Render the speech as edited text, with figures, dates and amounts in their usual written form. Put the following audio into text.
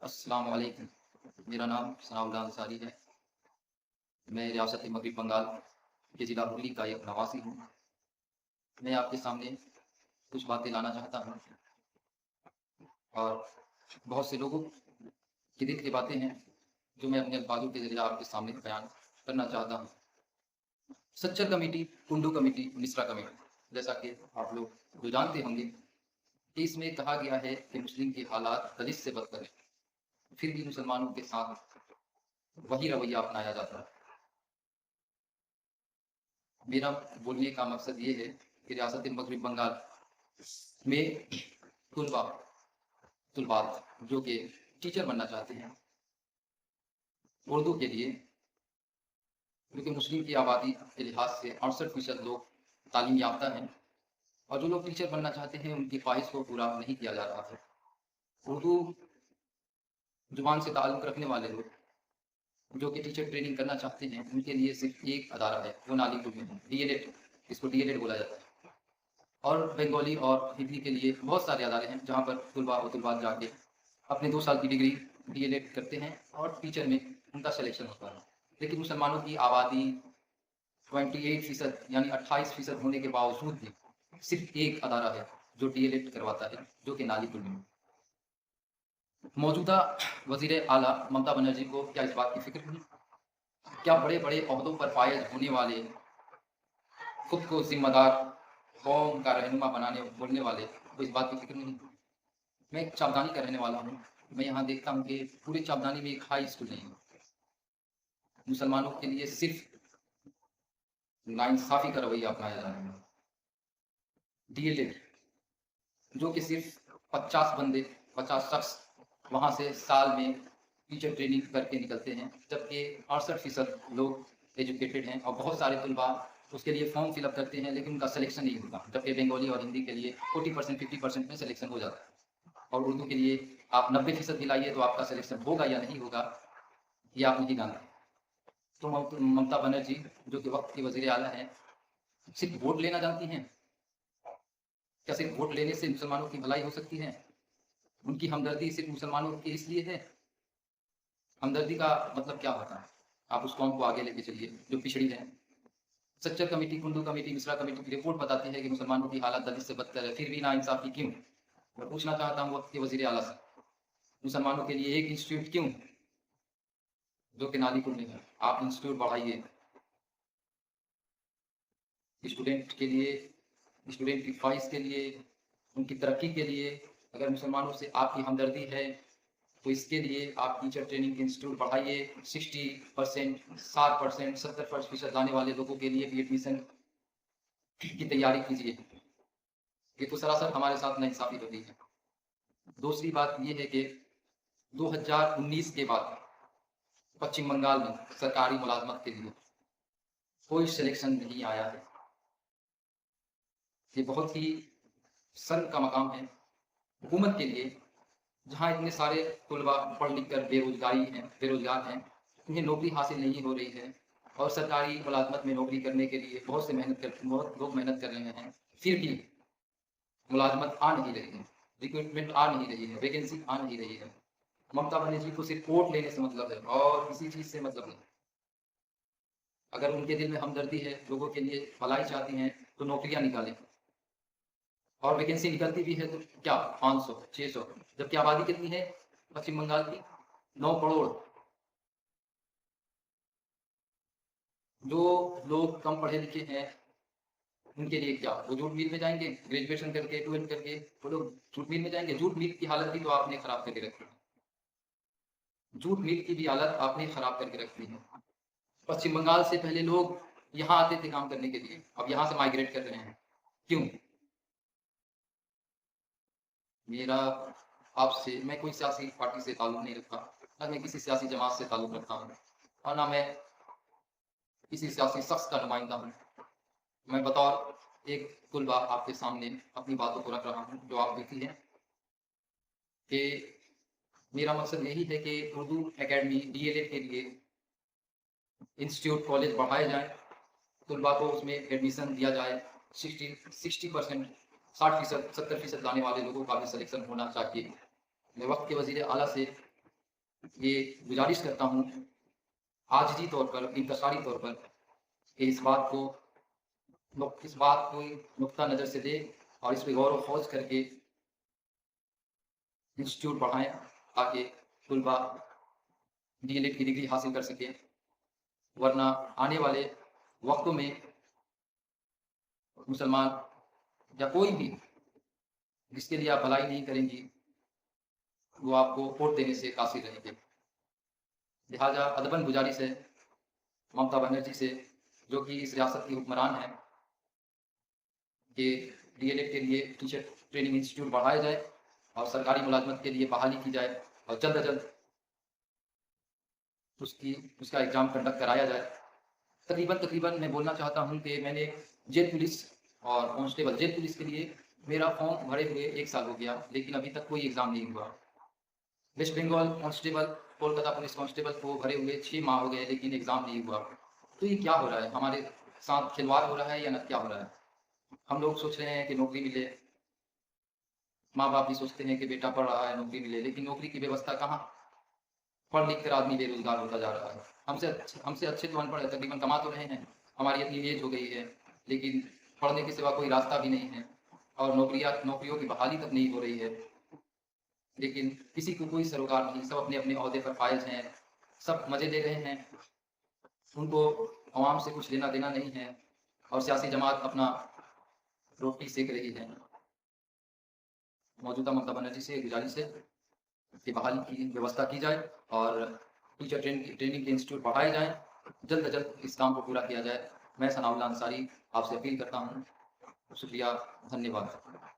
अस्सलाम वालेकुम। मेरा नाम सनाउल्लाह अंसारी है। मैं रियासत मग़रिब बंगाल के ज़िला हुगली का एक नवासी हूँ। मैं आपके सामने कुछ बातें लाना चाहता हूँ और बहुत से लोगों की दिल की बातें हैं, जो मैं अपने अल्फाज़ों के ज़रिए आपके सामने बयान करना चाहता हूँ। Sachar committee, Kundu committee, Mishra committee, जैसा कि आप लोग जो जानते होंगे कि इसमें कहा गया है कि मुस्लिम के हालात दलित से बदतर हैं, फिर भी मुसलमानों के साथ वही रवैया अपनाया जाता है। मेरा बोलने का मकसद ये है कि रियासत मग़रिब बंगाल में तुलबा तुलबात जो कि टीचर बनना चाहते हैं उर्दू के लिए, क्योंकि मुस्लिम की आबादी के लिहाज से 68% लोग तालीम याफ्ता हैं और जो लोग टीचर बनना चाहते हैं उनकी ख्वाहिश को पूरा नहीं किया जा रहा है। उर्दू ज़ुबान से ताल्लुक़ रखने वाले लोग जो कि टीचर ट्रेनिंग करना चाहते हैं, उनके लिए सिर्फ़ एक अदारा है, वो नालीपुर में है, डीएलएड, इसको डीएलएड बोला जाता है। और बंगाली और हिंदी के लिए बहुत सारे अदारे हैं, जहाँ पर तुलबा और तुलबात जाके अपने 2 साल की डिग्री डीएलएड करते हैं और टीचर में उनका सिलेक्शन होता है। लेकिन मुसलमानों की आबादी 28% यानी 28% होने के बावजूद भी सिर्फ़ एक अदारा है, जो डीएलएड करवाता है, जो कि नालीपुर में है। मौजूदा वज़ीर आला ममता बनर्जी को क्या इस बात की फ़िक्र नहीं? क्या बड़े-बड़े ओहदों पर फ़ाइज़ होने वाले, खुद को ज़िम्मेदार कौम का रहनुमा बनाने बोलने वाले को इस बात की फ़िक्र नहीं? मैं एक चापदानी का रहने वाला हूँ। मैं यहाँ देखता हूँ कि पूरे चापदानी में एक हाई स्कूल नहीं है। मुसलमानों के लिए सिर्फ़ नाइंसाफ़ी का रवैया अपनाया जा रहा है। डीएलएड जो कि सिर्फ़ 50 बंदे, 50 शख़्स वहाँ से साल में टीचर ट्रेनिंग करके निकलते हैं, जबकि 68% लोग एजुकेटेड हैं और बहुत सारे तलबा उसके लिए फ़ॉर्म फिल अप करते हैं, लेकिन उनका सिलेक्शन नहीं होता। जबकि बंगाली और हिंदी के लिए 40% 50% में सिलेक्शन हो जाता है और उर्दू के लिए आप 90% दिलाइए तो आपका सिलेक्शन होगा या नहीं होगा, ये आप नहीं जानते। तो ममता बनर्जी जो कि वक़्त की वज़ीर आला हैं, सिर्फ़ वोट लेना जानती हैं? क्या सिर्फ़ वोट लेने से मुसलमानों की भलाई हो सकती है? उनकी हमदर्दी सिर्फ़ मुसलमानों के इसलिए है? हमदर्दी का मतलब क्या होता है? आप उस कौम को आगे लेके चलिए, जो पिछड़ी है। Sachar committee, Kundu committee, Mishra committee की रिपोर्ट बताती है कि मुसलमानों की हालत दलित से बदतर है, फिर भी नाइंसाफ़ी क्यों? मैं पूछना चाहता हूँ वक़्त के वज़ीर आला से, मुसलमानों के लिए एक इंस्टीट्यूट क्यों? जो कि नालीपुर में है। आप इंस्टीट्यूट बढ़ाइए, स्टूडेंट के लिए, स्टूडेंट की ख्वाहिश के लिए, उनकी तरक्की के लिए, अगर मुसलमानों से आपकी हमदर्दी है, तो इसके लिए आप टीचर ट्रेनिंग के इंस्टीट्यूट बढ़ाइए। 60%, 60%, 70% लाने वाले लोगों के लिए भी एडमिशन की तैयारी कीजिए। ये तो सरासर हमारे साथ नाइंसाफ़ी हो रही है। दूसरी बात ये है कि 2019 के बाद पश्चिम बंगाल में सरकारी मुलाज़मत के लिए कोई सिलेक्शन नहीं आया है। ये बहुत ही शर्म का मकाम है हुकूमत के लिए, जहाँ इतने सारे तलबा पढ़ लिख कर बेरोज़गार हैं, उन्हें नौकरी हासिल नहीं हो रही है और सरकारी मुलाज़मत में नौकरी करने के लिए बहुत लोग मेहनत कर रहे हैं, फिर भी मुलाज़मत आ नहीं रही है, रिक्रूटमेंट आ नहीं रही है, वैकेंसी आ नहीं रही है। ममता बनर्जी को सिर्फ़ वोट लेने से मतलब है और किसी चीज़ से मतलब नहीं। अगर उनके दिल में हमदर्दी है, लोगों के लिए भलाई चाहती हैं, तो नौकरियाँ निकालें और वैकेंसी निकलती भी है तो क्या 500, 600, जबकि आबादी कितनी है पश्चिम बंगाल की? 9 करोड़। जो लोग कम पढ़े लिखे हैं, उनके लिए क्या? वो जूट मिल में जाएँगे, ग्रेजुएशन करके, 12th करके, वो लोग जूट मिल में जाएँगे। जूट मिल की हालत भी तो आपने खराब करके रखी है। जूट मिल की भी हालत आपने खराब करके रखी है। पश्चिम बंगाल से पहले लोग यहाँ आते थे काम करने के लिए, अब यहाँ से माइग्रेट कर रहे हैं। क्यों? मेरा आपसे, मैं कोई सियासी पार्टी से ताल्लुक़ नहीं रखता, ना मैं किसी सियासी जमात से ताल्लुक़ रखता हूँ और ना मैं किसी सियासी शख़्स का नुमाइंदा हूँ। मैं बतौर एक तुलबा आपके सामने अपनी बातों को रख रहा हूँ, जो आप देखती हैं कि मेरा मकसद यही है कि उर्दू अकेडमी, डीएलएड के लिए इंस्टीट्यूट, कॉलेज बढ़ाए जाएँ, तुलबा को उसमें एडमिशन दिया जाए। 60% 60% 70% लाने वाले लोगों का भी सिलेक्शन होना चाहिए। मैं वक़्त के वज़ीर आला से ये गुजारिश करता हूँ आजिज़ी तौर पर, इंतशारी तौर पर कि इस बात को नुक्ता नज़र से दें और इस पे गौर व ख़ौज़ करके इंस्टीट्यूट बढ़ाएँ ताकि तुलबा डीएलएड की डिग्री हासिल कर सकें। वरना आने वाले वक़्तों में मुसलमान या कोई भी जिसके लिए आप भलाई नहीं करेंगी, वो आपको वोट देने से कासिर रहेंगे। लिहाज़ा अदबन गुज़ारिश है ममता बनर्जी से, जो कि इस रियासत की हुक्मरान हैं, कि डीएलएड के लिए टीचर ट्रेनिंग इंस्टीट्यूट बढ़ाया जाए और सरकारी मुलाज़मत के लिए बहाली की जाए और जल्द अज जल्द उसका एग्ज़ाम कंडक्ट कराया जाए। तकरीबन मैं बोलना चाहता हूँ कि मैंने जेल पुलिस और जेल पुलिस के लिए मेरा फॉर्म भरे हुए 1 साल हो गया, लेकिन अभी तक कोई एग्ज़ाम नहीं हुआ। West Bengal constable, Kolkata police constable को भरे हुए 6 माह हो गए, लेकिन एग्ज़ाम नहीं हुआ। तो ये क्या हो रहा है? हमारे साथ खिलवाड़ हो रहा है या न क्या हो रहा है? हम लोग सोच रहे हैं कि नौकरी मिले, माँ-बाप भी सोचते हैं कि बेटा पढ़ रहा है, नौकरी मिले, लेकिन नौकरी की व्यवस्था कहाँ? पढ़ लिख कर आदमी बेरोज़गार होता जा रहा है। हमसे अच्छे तो अनपढ़ हैं, तकरीबन कमा तो रहे हैं, हमारी इतनी एज हो गई है, लेकिन पढ़ने के सिवा कोई रास्ता भी नहीं है और नौकरियों की बहाली तक नहीं हो रही है। लेकिन किसी को कोई सरोकार नहीं, सब अपने-अपने ओहदे पर फ़ाइज़ हैं, सब मज़े ले रहे हैं, उनको अवाम से कुछ लेना-देना नहीं है और सियासी जमात अपना रोटी सेक रही है। मौजूदा ममता बनर्जी से गुज़ारिश है कि बहाली की व्यवस्था की जाए और टीचर ट्रेनिंग के इंस्टीट्यूट बढ़ाए जाएँ, जल्द से जल्द इस काम को पूरा किया जाए। मैं सनाउल्लाह अंसारी आपसे अपील करता हूँ। शुक्रिया, धन्यवाद।